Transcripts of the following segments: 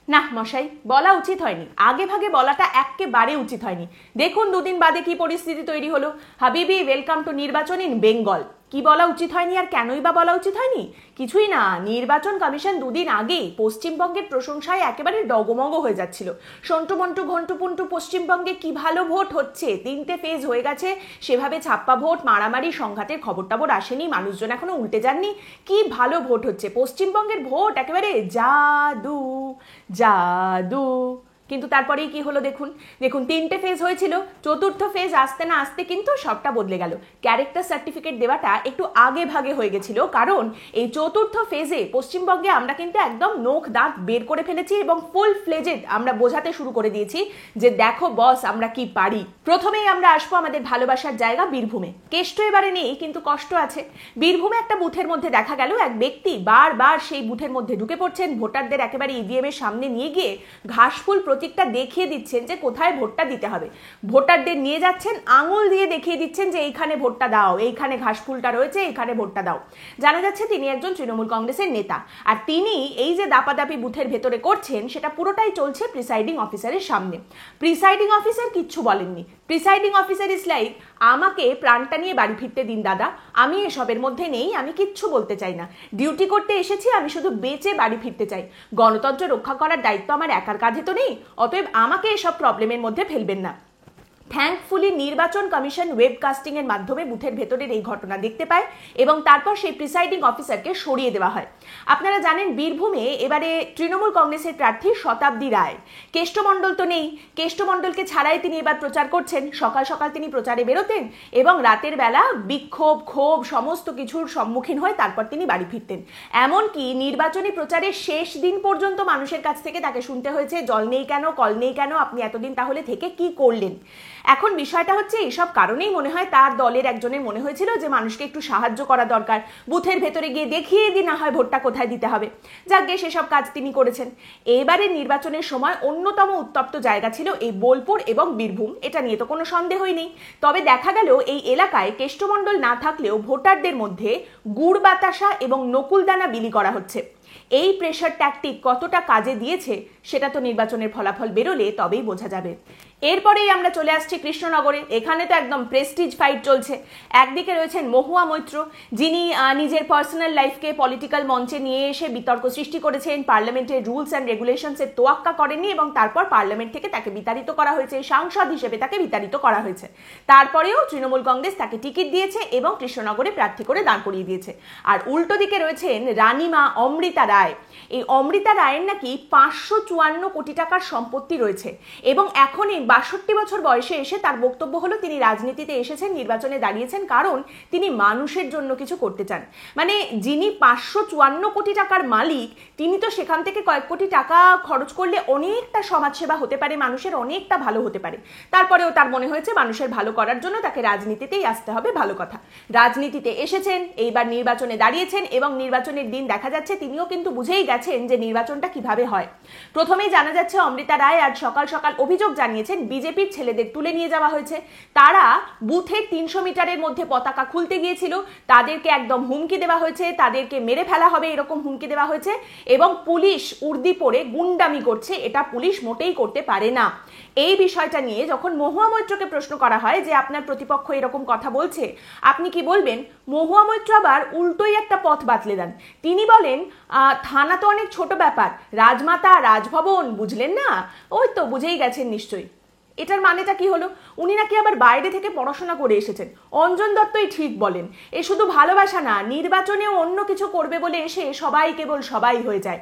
না মশাই, বলা উচিত হয়নি, আগে ভাগে বলাটা একেবারে উচিত হয়নি। দেখুন দুদিন বাদে কি পরিস্থিতি তৈরি হলো। হাবিবি ওয়েলকাম টু নির্বাচন ইন বেঙ্গল। কি বলা উচিত হয়নি আর কেনই বা বলা উচিত হয়নি? কিছুই না, নির্বাচন কমিশন দুদিন আগেই পশ্চিমবঙ্গের প্রশংসায় একেবারে ডগমগ হয়ে যাচ্ছিল। সন্টু মন্টু ঘন্টু পুন্টু পশ্চিমবঙ্গে কি ভালো ভোট হচ্ছে, 3টে ফেজ হয়ে গেছে, সেভাবে ছাপ্পা ভোট, মারামারি, সংঘাতের খবর টবর আসেনি, মানুষজন এখনো উল্টে যাননি, কি ভালো ভোট হচ্ছে পশ্চিমবঙ্গের ভোট, একেবারে জাদু জাদু। কিন্তু তারপরেই কি হলো দেখুন। দেখুন 3টে ফেজ হয়েছিল, চতুর্থ ফেজ আসতে না আসতে কিন্তু সবটা বদলে গেল। ক্যারেক্টার সার্টিফিকেট দেওয়াটা একটু আগে ভাগে হয়ে গেছিল, কারণ এই চতুর্থ ফেজে পশ্চিমবঙ্গে আমরা কিন্তু একদম নখ দাঁত বের করে ফেলেছি এবং ফুল ফ্লেজেড আমরা বোঝাতে শুরু করে দিয়েছি যে দেখো বস আমরা কি পারি। প্রথমেই আমরা আসবো আমাদের ভালোবাসার জায়গা বীরভূমে। কেষ্ট এবারে নেই কিন্তু কষ্ট আছে। বীরভূমে একটা বুথের মধ্যে দেখা গেল এক ব্যক্তি বারবার সেই বুথের মধ্যে ঢুকে পড়ছেন, ভোটারদের একেবারে ইভিএম এর সামনে নিয়ে গিয়ে ঘাসফুল প্রতীকটা দেখিয়ে দিচ্ছেন যে কোথায় ভোটটা দিতে হবে। ভোটারদের নিয়ে যাচ্ছেন, আঙুল দিয়ে দেখিয়ে দিচ্ছেন যে এইখানে ভোটটা দাও, এইখানে ঘাসফুলটা রয়েছে, এইখানে ভোটটা দাও। জানা যাচ্ছে তিনি একজন তৃণমূল কংগ্রেসের নেতা, আর তিনি এই যে দাপাদাপি বুথের ভেতরে করছেন সেটা পুরোটাই চলছে প্রিসাইডিং অফিসারের সামনে। প্রিসাইডিং অফিসার কিচ্ছু বলেননি। প্রিসাইডিং অফিসার ইজ লাইক, আমাকে প্রাণটা নিয়ে বাড়ি ফিরতে দিন দাদা, আমি এসবের মধ্যে নেই, আমি কিচ্ছু বলতে চাই না, ডিউটি করতে এসেছি, আমি শুধু বেঁচে বাড়ি ফিরতে চাই, গণতন্ত্র রক্ষা করার দায়িত্ব আমার একার কাঁধে তো নেই, অতএব আমাকে এসব প্রবলেমের মধ্যে ফেলবেন না। থ্যাঙ্কফুলি নির্বাচন কমিশন ওয়েবকাস্টিং এর মাধ্যমে বুথের ভেতরের এই ঘটনা দেখতে পায় এবং তারপর সেই প্রিসাইডিং অফিসারকে সরিয়ে দেওয়া হয়। আপনারা জানেন বীরভূমে এবারে তৃণমূল কংগ্রেসের প্রার্থী শতাব্দী রায়। কেষ্টমণ্ডল তো নেই, কেষ্টমণ্ডলকে ছাড়াই তিনি এবার প্রচার করছেন। সকাল সকাল তিনি প্রচারে বেরোতেন এবং রাতের বেলা বিক্ষোভ ক্ষোভ সমস্ত কিছুর সম্মুখীন হয়ে তারপর তিনি বাড়ি ফিরতেন। এমনকি নির্বাচনী প্রচারের শেষ দিন পর্যন্ত মানুষের কাছ থেকে তাকে শুনতে হয়েছে জল নেই কেন, কল নেই কেন, আপনি এতদিন তাহলে থেকে কি করলেন। এখন বিষয়টা হচ্ছে এইসব কারণেই মনে হয় তার দলের একজনের মনে হয়েছিল যে মানুষকে একটু সাহায্য করা দরকার, বুথের ভেতরে গিয়ে দেখিয়ে দিই না হয় ভোটটা কোথায় দিতে হবে। যাক গে সেসব কাজ তিনি করেছেন। এবারে নির্বাচনের সময় অন্যতম উত্তপ্ত জায়গা ছিল এই বোলপুর এবং বীরভূম, এটা নিয়ে তো কোনো সন্দেহই নেই। তবে দেখা গেল এই এলাকায় কেষ্টমণ্ডল না থাকলেও ভোটারদের মধ্যে গুড় বাতাসা এবং নকুলদানা বিলি করা হচ্ছে। এই প্রেশার ট্যাকটিক কতটা কাজে দিয়েছে সেটা তো নির্বাচনের ফলাফল বেরোলে তবেই বোঝা যাবে। এরপরেই আমরা চলে আসছি কৃষ্ণনগরে। এখানে তো একদম প্রেস্টিজ ফাইট চলছে। একদিকে রয়েছেন মহুয়া মৈত্র, যিনি নিজের পার্সোনাল লাইফকে পলিটিক্যাল মঞ্চে নিয়ে এসে বিতর্ক সৃষ্টি করেছেন, পার্লামেন্টের রুলস অ্যান্ড রেগুলেশনসের তোয়াক্কা করেননি এবং তারপর পার্লামেন্ট থেকে তাকে বিতাড়িত করা হয়েছে, সাংসদ হিসেবে তাকে বিতাড়িত করা হয়েছে। তারপরেও তৃণমূল কংগ্রেস তাকে টিকিট দিয়েছে এবং কৃষ্ণনগরে প্রার্থী করে দাঁড় করিয়ে দিয়েছে। আর উল্টো দিকে রয়েছেন রানীমা অমৃতা রায়। এই অমৃতা রায়ের নাকি 554 কোটি টাকার সম্পত্তি রয়েছে এবং এখনই 62 বছর বয়সে এসে তার বক্তব্য হলো তিনি রাজনীতিতে এসেছেন, নির্বাচনে দাঁড়িয়েছেন কারণ তিনি মানুষের জন্য কিছু করতে চান। মানে যিনি 554 কোটি টাকার মালিক তিনি তো সেখান থেকে কয়েক কোটি টাকা খরচ করলে অনেকটা সমাজসেবা হতে পারে, মানুষের অনেকটা ভালো হতে পারে। তারপরেও তার মনে হয়েছে মানুষের ভালো করার জন্য তাকে রাজনীতিতেই আসতে হবে। ভালো কথা, রাজনীতিতে এসেছেন, এইবার নির্বাচনে দাঁড়িয়েছেন এবং নির্বাচনের দিন দেখা যাচ্ছে তিনিও কিন্তু বুঝেই গেছেন যে নির্বাচনটা কিভাবে হয়। প্রথমেই জানা যাচ্ছে অমৃতা রায় আজ সকাল সকাল অভিযোগ জানিয়েছেন বিজেপির ছেলেদের তুলে নিয়ে যাওয়া হয়েছে। তারা বুথের 300 মিটারের মধ্যে পতাকা খুলতে গিয়েছিল, তাদেরকে একদম হুমকি দেওয়া হয়েছে, তাদেরকে মেরে ফেলা হবে এরকম হুমকি দেওয়া হয়েছে এবং পুলিশ উর্দি পরে গুন্ডামি করছে, এটা পুলিশ মোটেই করতে পারে না। এই বিষয়টা নিয়ে যখন মহুয়া মৈত্রকে প্রশ্ন করা হয় যে আপনার প্রতিপক্ষ এরকম কথা বলছে আপনি কি বলবেন, মহুয়া মৈত্র আবার উল্টোই একটা পথ বাতলে দেন। তিনি বলেন থানা তো অনেক ছোট ব্যাপার, রাজমাতা রাজভবন বুঝলেন না, ওই তো বুঝেই গেছেন নিশ্চয়ই। এটার মানেটা কি হলো? উনি নাকি আবার বাইরে থেকে পড়াশোনা করে এসেছেন। অঞ্জন দত্তই ঠিক বলেন, এ শুধু ভালোবাসা না, নির্বাচনেও অন্য কিছু করবে বলে এসে সবাই কেবল সবাই হয়ে যায়।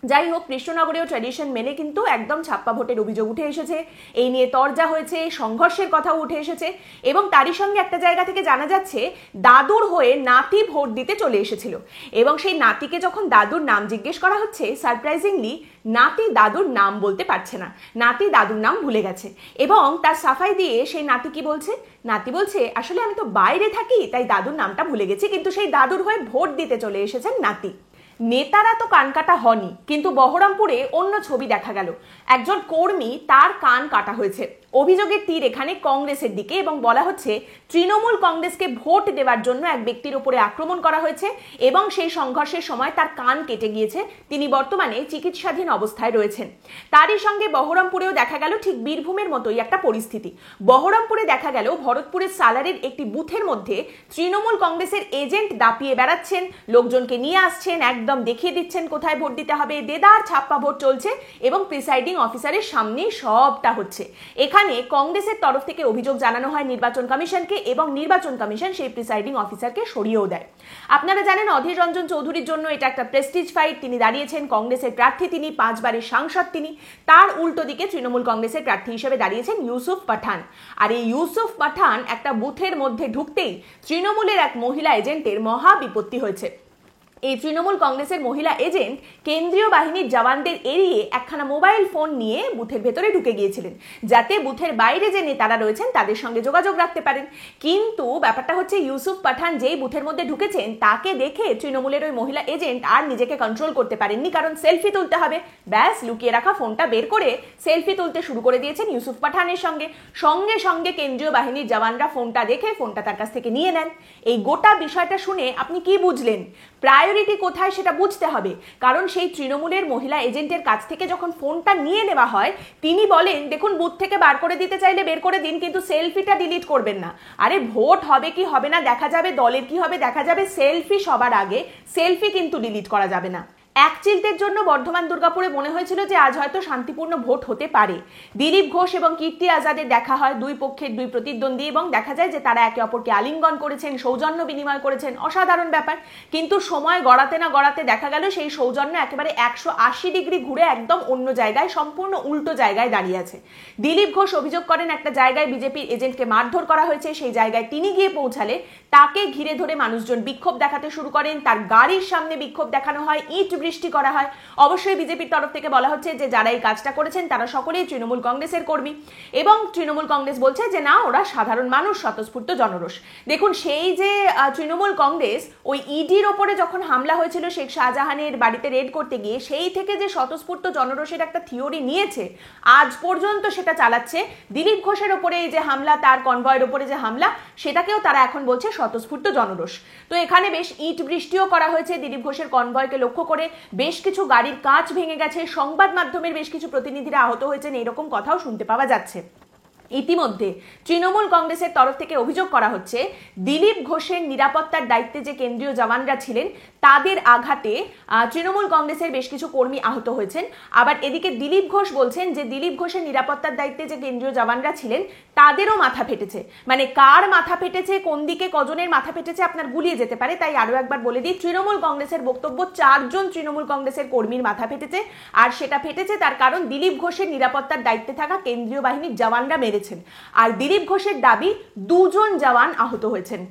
যাই হোক, কৃষ্ণনগরেও ট্র্যাডিশন মেনে কিন্তু একদম ছাপ্পা ভোটের অভিযোগ উঠে এসেছে, এই নিয়ে তরজা হয়েছে, সংঘর্ষের কথাও উঠে এসেছে এবং তারই সঙ্গে একটা জায়গা থেকে জানা যাচ্ছে দাদুর হয়ে নাতি ভোট দিতে চলে এসেছিল এবং সেই নাতিকে যখন দাদুর নাম জিজ্ঞেস করা হচ্ছে সারপ্রাইজিংলি নাতি দাদুর নাম বলতে পারছে না, নাতি দাদুর নাম ভুলে গেছে এবং তার সাফাই দিয়ে সেই নাতি কি বলছে, নাতি বলছে আসলে আমি তো বাইরে থাকি তাই দাদুর নামটা ভুলে গেছি, কিন্তু সেই দাদুর হয়ে ভোট দিতে চলে এসেছেন নাতি। নেতারা তো কান কাটা হনই, কিন্তু বহরমপুরে অন্য ছবি দেখা গেল। একজন কর্মী তার কান কাটা হয়েছে, অভিযোগের তীর এখানে কংগ্রেসের দিকে এবং বলা হচ্ছে তৃণমূল কংগ্রেসকে ভোট দেওয়ার জন্য এক ব্যক্তির উপরে আক্রমণ করা হয়েছে এবং সেই সংঘর্ষের সময় তার কান কেটে গিয়েছে। তিনি বর্তমানে চিকিৎসাধীন অবস্থায় রয়েছেন। তারই সঙ্গে বহরমপুরেও দেখা গেল ঠিক বীরভূমের মতোই একটা পরিস্থিতি। বহরমপুরে দেখা গেল ভরতপুরের সালারের একটি বুথের মধ্যে তৃণমূল কংগ্রেসের এজেন্ট দাপিয়ে বেড়াচ্ছেন, লোকজনকে নিয়ে আসছেন, একদম দেখিয়ে দিচ্ছেন কোথায় ভোট দিতে হবে, দেদার ছাপ্পা ভোট চলছে এবং প্রিসাইডিং অফিসারের সামনেই সবটা হচ্ছে। এখানে কংগ্রেসের তরফ থেকে অভিযোগ জানানো হয় নির্বাচন কমিশনকে এবং নির্বাচন কমিশন সেই প্রিসাইডিং অফিসারকে সরিয়েও দেয়। আপনারা জানেন অধীর রঞ্জন চৌধুরীর জন্য এটা একটা প্রেস্টিজ ফাইট। তিনি দাঁড়িয়েছেন, কংগ্রেসের প্রার্থী, তিনি 5 বারের সাংসদ তিনি। তার উল্টো দিকে তৃণমূল কংগ্রেসের প্রার্থী হিসেবে দাঁড়িয়েছেন ইউসুফ পাঠান। আর এই ইউসুফ পাঠান একটা বুথের মধ্যে ঢুকতেই তৃণমূলের এক মহিলা এজেন্টের মহা বিপত্তি হয়েছে। এই তৃণমূল কংগ্রেসের মহিলা এজেন্ট কেন্দ্রীয় বাহিনীর জওয়ানদের এড়িয়ে একখানা মোবাইল ফোন নিয়ে বুথের ভেতরে ঢুকে গিয়েছিলেন, যাতে বুথের বাইরে যে নেতারা রয়েছেন তাদের সঙ্গে যোগাযোগ রাখতে পারেন। কিন্তু ব্যাপারটা হচ্ছে ইউসুফ পাঠান যেই বুথের মধ্যে ঢুকেছেন তাকে দেখে তৃণমূলের ওই মহিলা এজেন্ট আর নিজেকে কন্ট্রোল করতে পারেননি, কারণ সেলফি তুলতে হবে। ব্যাস, লুকিয়ে রাখা ফোনটা বের করে সেলফি তুলতে শুরু করে দিয়েছেন ইউসুফ পাঠানের সঙ্গে। সঙ্গে সঙ্গে কেন্দ্রীয় বাহিনীর জওয়ানরা ফোনটা দেখে ফোনটা তার কাছ থেকে নিয়ে নেন। এই গোটা বিষয়টা শুনে আপনি কি বুঝলেন? প্রায়োরিটি কোথায় সেটা বুঝতে হবে, কারণ সেই তৃণমূলের মহিলা এজেন্টের কাছ থেকে যখন ফোনটা নিয়ে নেওয়া হয় তিনি বলেন, দেখুন বুথ থেকে বার করে দিতে চাইলে বের করে দিন, কিন্তু সেলফিটা ডিলিট করবেন না। আরে ভোট হবে কি হবে না দেখা যাবে, দলের কি হবে দেখা যাবে, সেলফি সবার আগে, সেলফি কিন্তু ডিলিট করা যাবে না। এক চিলতের জন্য বর্ধমান দুর্গাপুরে মনে হয়েছিল যে আজ হয়তো শান্তিপূর্ণ ভোট হতে পারে। দিলীপ ঘোষ এবং কীর্তি আজাদের দেখা হয়, দুই পক্ষের দুই প্রতিদ্বন্দ্বী, এবং দেখা যায় যে তারা একে অপরকে আলিঙ্গন করেছেন, সৌজন্য বিনিময় করেছেন, অসাধারণ ব্যাপার। কিন্তু সময় গড়াতে না গড়াতে দেখা গেল সেই সৌজন্য একেবারে 180 ডিগ্রি ঘুরে একদম অন্য জায়গায়, সম্পূর্ণ উল্টো জায়গায় দাঁড়িয়ে আছে। দিলীপ ঘোষ অভিযোগ করেন একটা জায়গায় বিজেপির এজেন্টকে মারধর করা হয়েছে, সেই জায়গায় তিনি গিয়ে পৌঁছালে তাকে ঘিরে ধরে মানুষজন বিক্ষোভ দেখাতে শুরু করেন, তার গাড়ির সামনে বিক্ষোভ দেখানো হয়, ইট বৃষ্টি করা হয়। অবশ্যই বিজেপির তরফ থেকে বলা হচ্ছে যে যারা এই কাজটা করেছেন তারা সকলেই তৃণমূল কংগ্রেসের কর্মী, এবং তৃণমূল কংগ্রেস বলছে যে না, ওরা সাধারণ মানুষ, স্বতঃস্ফূর্ত জনরোষ। দেখুন, সেই যে তৃণমূল কংগ্রেস ওই ইডির ওপরে যখন হামলা হয়েছিল শেখ শাহজাহানের বাড়িতে রেড করতে গিয়ে, সেই থেকে যে স্বতঃস্ফূর্ত জনরোষের একটা থিওরি নিয়েছে আজ পর্যন্ত সেটা চালাচ্ছে। দিলীপ ঘোষের ওপরে এই যে হামলা, তার কনভয়ের ওপরে যে হামলা, সেটাকেও তারা এখন বলছে স্বতঃস্ফূর্ত জনরোষ। তো এখানে বেশ ইট বৃষ্টিও করা হয়েছে দিলীপ ঘোষের কনভয়কে লক্ষ্য করে, বেশ কিছু গাড়ির কাঁচ ভেঙে গেছে, সংবাদ মাধ্যমের বেশ কিছু প্রতিনিধিরা আহত হয়েছেন, এরকম কথাও শুনতে পাওয়া যাচ্ছে। ইতিমধ্যে তৃণমূল কংগ্রেসের তরফ থেকে অভিযোগ করা হচ্ছে দিলীপ ঘোষের নিরাপত্তার দায়িত্বে যে কেন্দ্রীয় জওয়ানরা ছিলেন তাদের আঘাতে তৃণমূল কংগ্রেসের বেশ কিছু কর্মী আহত হয়েছেন। আবার এদিকে দিলীপ ঘোষ বলছেন যে দিলীপ ঘোষের নিরাপত্তার দায়িত্বে যে কেন্দ্রীয় জওয়ানরা ছিলেন তাদেরও মাথা ফেটেছে। মানে কার মাথা ফেটেছে, কোন দিকে কজনের মাথা ফেটেছে আপনার গুলিয়ে যেতে পারে। তাই আরো একবার বলে দিই, তৃণমূল কংগ্রেসের বক্তব্য 4 জন তৃণমূল কংগ্রেসের কর্মীর মাথা ফেটেছে, আর সেটা ফেটেছে তার কারণ দিলীপ ঘোষের নিরাপত্তার দায়িত্বে থাকা কেন্দ্রীয় বাহিনীর জওয়ানরা মেরেছেন। আর দিলীপ ঘোষের দাবি 2 জন জওয়ান আহত হয়েছেন।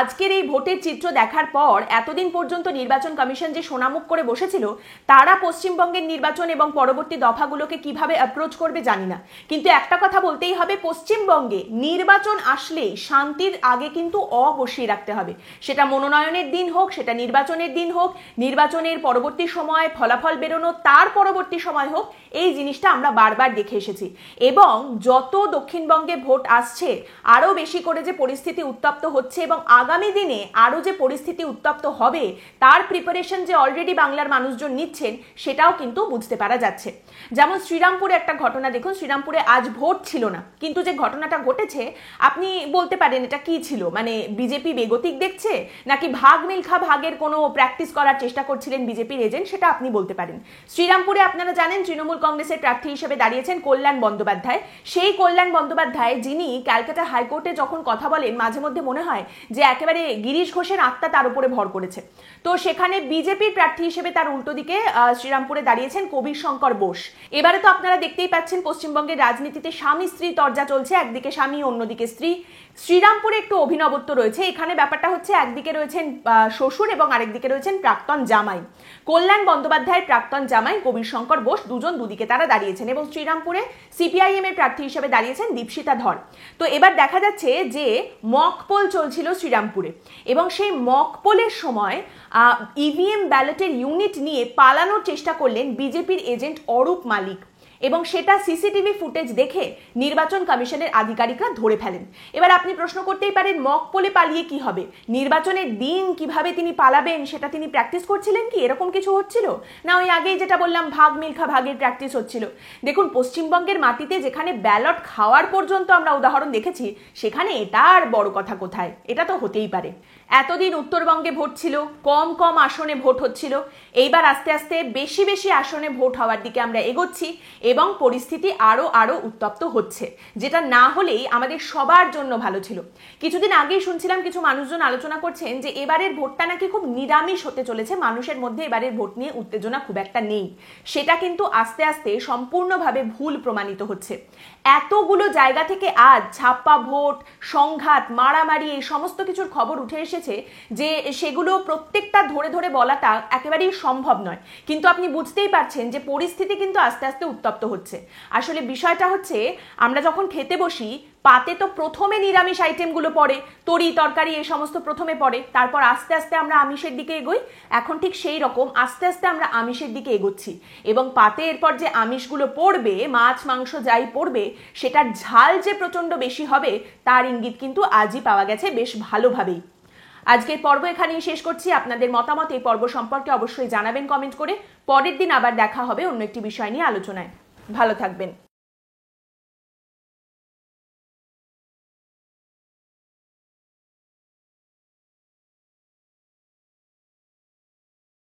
আজকের এই ভোটের চিত্র দেখার পর এতদিন পর্যন্ত নির্বাচন কমিশন যে সোনামুখ করে বসেছিল, তারা পশ্চিমবঙ্গের নির্বাচন এবং পরবর্তী দফাগুলোকে কিভাবে অ্যাপ্রোচ করবে জানি না, কিন্তু একটা কথা বলতেই হবে, পশ্চিমবঙ্গে নির্বাচন আসলেই শান্তির আগে কিন্তু বসিয়ে রাখতে হবে। সেটা মনোনয়নের দিন হোক, সেটা নির্বাচনের দিন হোক, নির্বাচনের পরবর্তী সময় ফলাফল বেরোনো তার পরবর্তী সময় হোক, এই জিনিসটা আমরা বারবার দেখে এসেছি। এবং যত দক্ষিণবঙ্গে ভোট আসছে আরো বেশি করে যে পরিস্থিতি উত্তপ্ত হচ্ছে এবং আগামী দিনে আরো যে পরিস্থিতি উত্তপ্ত হবে তার প্রিপারেশন যে অলরেডি বাংলার মানুষজন নিচ্ছেন সেটাও কিন্তু বুঝতে পারা যাচ্ছে। যেমন শ্রীরামপুরে একটা ঘটনা দেখুন, শ্রীরামপুরে আজ ভোট ছিল না, কিন্তু যে ঘটনাটা ঘটেছে আপনি বলতে পারেন এটা কি ছিল, মানে বিজেপি বেগতিক দেখছে নাকি ভাগ মিলখা ভাগের কোনো প্র্যাকটিস করার চেষ্টা করছিলেন বিজেপির এজেন্ট, সেটা আপনি বলতে পারেন। শ্রীরামপুরে আপনারা জানেন তৃণমূল কংগ্রেসের প্রার্থী হিসেবে দাঁড়িয়েছেন কল্যাণ বন্দ্যোপাধ্যায়। সেই কল্যাণ বন্দ্যোপাধ্যায় যিনি ক্যালকাটা হাইকোর্টে যখন কথা বলেন মাঝে মধ্যে মনে হয় যে একেবারে গিরিশ ঘোষের আত্মা তার উপরে ভর করেছে। তো সেখানে বিজেপির প্রার্থী হিসেবে তার উল্টো দিকে শ্রীরামপুরে দাঁড়িয়েছেন কবির শঙ্কর বোস। এবারে তো আপনারা দেখতেই পাচ্ছেন পশ্চিমবঙ্গের রাজনীতিতে স্বামী স্ত্রী তরজা চলছে, একদিকে স্বামী অন্যদিকে স্ত্রী। শ্রীরামপুরে একটু অভিনবত্ব রয়েছে, এখানে ব্যাপারটা হচ্ছে একদিকে রয়েছেন শ্বশুর এবং আরেকদিকে রয়েছেন প্রাক্তন জামাই। কল্যাণ বন্দ্যোপাধ্যায়ের প্রাক্তন জামাই কবির শঙ্কর বোস, দুজন দুদিকে তারা দাঁড়িয়েছেন, এবং শ্রীরামপুরে সিপিআইএম এর প্রার্থী হিসেবে দাঁড়িয়েছেন দীপশিতা ধর। তো এবার দেখা যাচ্ছে যে মক পোল চলছিল শ্রীরামপুরে, এবং সেই মক পোলের সময় ইভিএম ব্যালটের ইউনিট নিয়ে পালানোর চেষ্টা করলেন বিজেপির এজেন্ট অরূপ মালিক। এবং সেটা সিসিটিভি ফুটেজ দেখে নির্বাচন কমিশনের আধিকারিকরা ধরে ফেলেন। এবার আপনি প্রশ্ন করতেই পারেন, মক পোলে পালিয়ে কি হবে? নির্বাচনের দিন কিভাবে তিনি পালাবেন সেটা তিনি প্র্যাকটিস করছিলেন কি? এরকম কিছু হচ্ছিল না? ওই আগেই যেটা বললাম, ভাগ মিলখা ভাগের প্র্যাকটিস হচ্ছিল। দেখুন, পশ্চিমবঙ্গের মাটিতে যেখানে ব্যালট খাওয়ার পর্যন্ত আমরা উদাহরণ দেখেছি, সেখানে এটা আর বড় কথা কোথায়? এটা তো হতেই পারে। এতদিন উত্তরবঙ্গে ভোট ছিল, কম কম আসনে ভোট হচ্ছিল, এইবার আস্তে আস্তে বেশি বেশি আসনে ভোট হওয়ার দিকে আমরা এগোচ্ছি এবং পরিস্থিতি আরো আরো উত্তপ্ত হচ্ছে, যেটা না হলেই আমাদের সবার জন্য ভালো ছিল। কিছুদিন আগেই শুনছিলাম কিছু মানুষজন আলোচনা করছেন যে এবারের ভোটটা নাকি খুব নিরামিষ হতে চলেছে, মানুষের মধ্যে এবারের ভোট নিয়ে উত্তেজনা খুব একটা নেই। সেটা কিন্তু আস্তে আস্তে সম্পূর্ণভাবে ভুল প্রমাণিত হচ্ছে। এতগুলো জায়গা থেকে আজ ছাপ্পা ভোট, সংঘাত, মারামারি, এই সমস্ত কিছুর খবর উঠে এসেছে যে সেগুলো প্রত্যেকটা ধরে ধরে বলাটা একেবারেই সম্ভব নয়। কিন্তু আপনি বুঝতেই পারছেন যে পরিস্থিতি কিন্তু আস্তে আস্তে উত্তপ্ত হচ্ছে। আসলে বিষয়টা হচ্ছে, আমরা যখন খেতে বসি, পাতে তো প্রথমে নিরামিষ আইটেমগুলো পড়ে, তরি তরকারি এই সমস্ত প্রথমে পড়ে, তারপর আস্তে আস্তে আমরা আমিষের দিকে এগোই। এখন ঠিক সেই রকম আস্তে আস্তে আমরা আমিষের দিকে এগোচ্ছি এবং পাতে এরপর যে আমিষগুলো পড়বে, মাছ মাংস যাই পড়বে, সেটার ঝাল যে প্রচন্ড বেশি হবে তার ইঙ্গিত কিন্তু আজই পাওয়া গেছে বেশ ভালোভাবেই। আজকের পর্ব এখানেই শেষ করছি। আপনাদের মতামত এই পর্ব সম্পর্কে অবশ্যই জানাবেন কমেন্ট করে। পরের দিন আবার দেখা হবে অন্য একটি বিষয় নিয়ে আলোচনায়। ভালো থাকবেন।